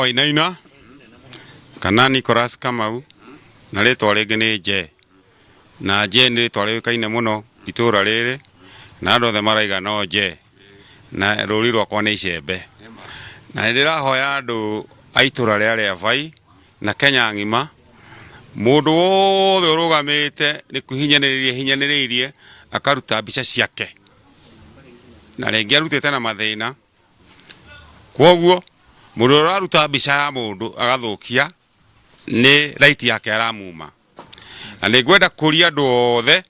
Wainaina kana Nicholas Kamau na ritwa ringi ni Je na Je ni ritwa riukaine muno itura riri na andu othe maraiga no Je na ruri rwakwa ni Icembe na ndirahoya andu a itura ria Vai na Kenya ngima mundu wothe urugamite ni kuhinyaniririe akaruta mbica ciake na ringi arutite na mathina kwoguo mundu uraruta mbica ya mundu agathukia ni right yake aramuma na ningwenda kuria andu othe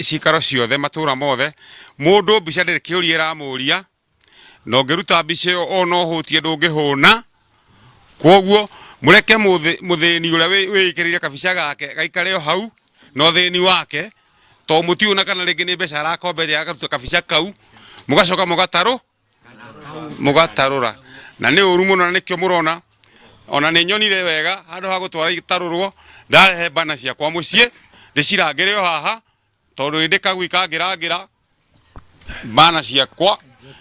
cikaro ciothe matura mothe mundu mbica ndiri kiuria iramuria no ngiruta mbica ono hutie ndungihuna kwoguo mureke muthini uria wikirire kabica gake gaikare hau no thini wake to mutiuna kana ringi ni mbeca arakomberia agaruta kabica kau mugacoka mugatarura na ni uru muno na nikio murona ona ni nyonire wega handu ha gutwara itarurwo ndarehe bana ciakwa mucii ndicirangire haha tondu ndika gwikangira bana ciakwa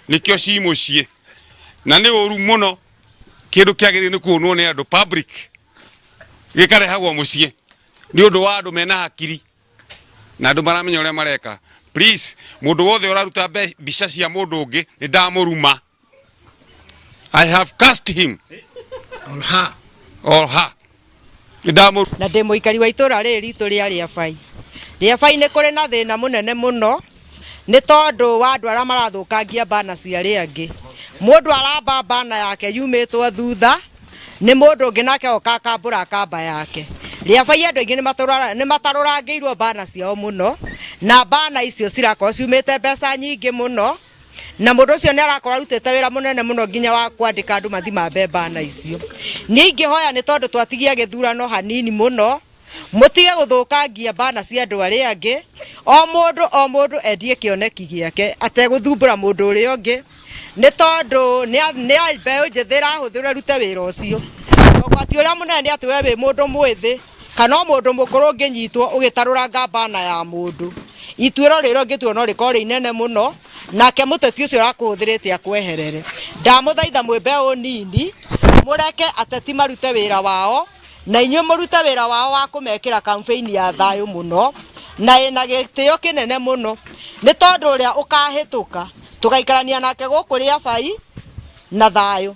nikio ci mucii na ni uru muno kindu kiagiri ni kuonwo ni andu public gikarehagwo mucii ni undu wa andu mena hakiri na andu maramenya uria mareka. Please mundu wothe uraruta mbica cia mundu ungi ni ndamuruma. I have cast him or her na ndi muikari wa itura riri ritu ria Vai ni kuri na thina munene muno ni tondu wa andu aria marathukangia bana cia ria angi mundu aramba bana yake yumitwo thutha ni mundu ungi nake oka akambura kamba yake Vai andu aingi ni matarurangirwo bana ciao muno na bana icio cirakorwo ciumite mbeca nyingi muno na mundu ucio ni arakorwo arutite wira munene muno nginya wa kwandika andu mathima bana icio. Ningi hoya ni tondu twatigia githurano hanini muno mutige guthukangia bana cia andu aria angi o mundu endie kioneki giake ateguthumbura mundu uria ungi ni tondu ni mbeu njithi irahuthira rute wira ucio ogwati uria munene ni ati we wi mundu mwithi kana mundu mukuru nginyitwo ugitaruranga bana ya mundu ituiro riro ngitwo no rikore inene muno nake muteti ucio arakuhuthirite akweherere. Ndamuthaitha mwimbe unini mureke ateti marute wira wao na inyuĩ murute wira wao wa kumekira campaign ya thayu muno na ina gitio kinene muno ni tondu uria ukahituka tugaikarania nake guku ria Vai na thayu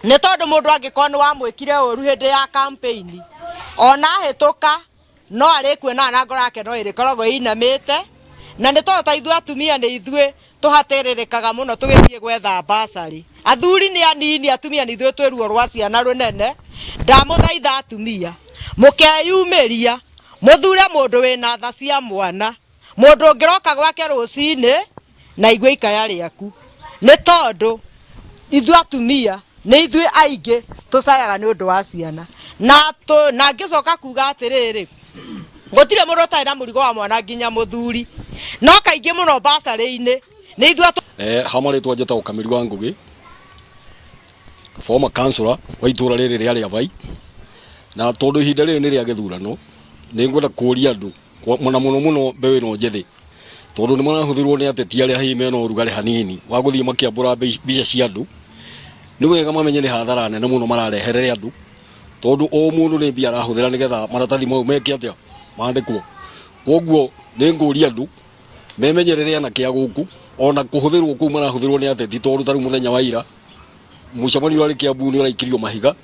ni tondu mundu angikorwo ni wamwikire uru hindi ya campaign ona hituka no arikuona na ngoro yake no irikoragwo inamite na ni tondu ta ithuĩ atumia ni ithuĩ tuhatererekaga muno tugithie gwetha basari athuri ni anini atumia ni ithuĩ twĩ ruo rwa ciana runene. Ndamuthaitha atumia mukeyumiria muthure mundu wina tha cia mwana mundu ungiroka gwake rucini na igwe ikaya riaku ni tondu ithuĩ atumia ni ithuĩ aingi tucayaga ni undu wa ciana na ngicoka kuga atiriri gutire mundu utari na murigo wa mwana nginya muthuri no kaingi muno basari-ini ni ithuĩ hamaritwa njeta Ukamiri wa Ngugi former councillor wa itura riri ria Vai na tondu ihinda riri ni ria githurano ni ngwenda kuria andu muno mbeũ ino njithi tondu ni marahuthirwo ni ateti aria hihi mena urugari hanini wa guthii makiambura mbica cia andu ni wega mamenye ni hathara nene muno marareherere andu tondu o mundu ni mbia arahuthira nigetha maratathi mau meke atia mandikwo. Kwoguo ni nguria andu memenyerere na kia guku ona kuhuthirwo ku marahuthirwo ni ateti tondu taru muthenya wa ira mucamani uri Kiambu ni uraikirio mahiga.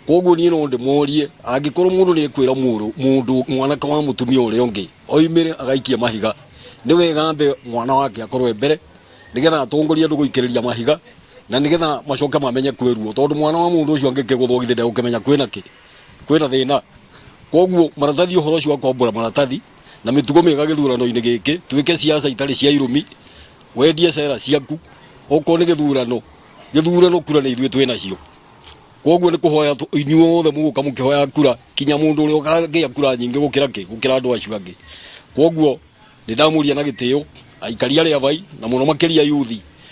Kwoguo ni no ndimorie angikorwo mundu ni ekwira mundu mwanake wa mutumia uri ungi oimire agaikia mahiga ni wega mbe mwana wake akorwe mbere nigetha atongoria andu guikiriria mahiga na nigetha macoka mamenye kwiruo tondu mwana wa mundu ucio angikiguthogithia ndegukimenya kwina thina. Kwoguo maratathi uhoro ucio akombura maratathi na mitugo miega githurano-ini giki twike siasa itari cia irumi wendie cera ciaku oko ni githurano kura ni ithuĩ twina cio. Kwoguo ni kuhoya inyuothe muguka mukihoya kura kinya mundu uria ukagia kura nyingi gukira andu acio angi. Kwoguo ni ndamuria na gitio aikari aria Vai na muno makiria yuthi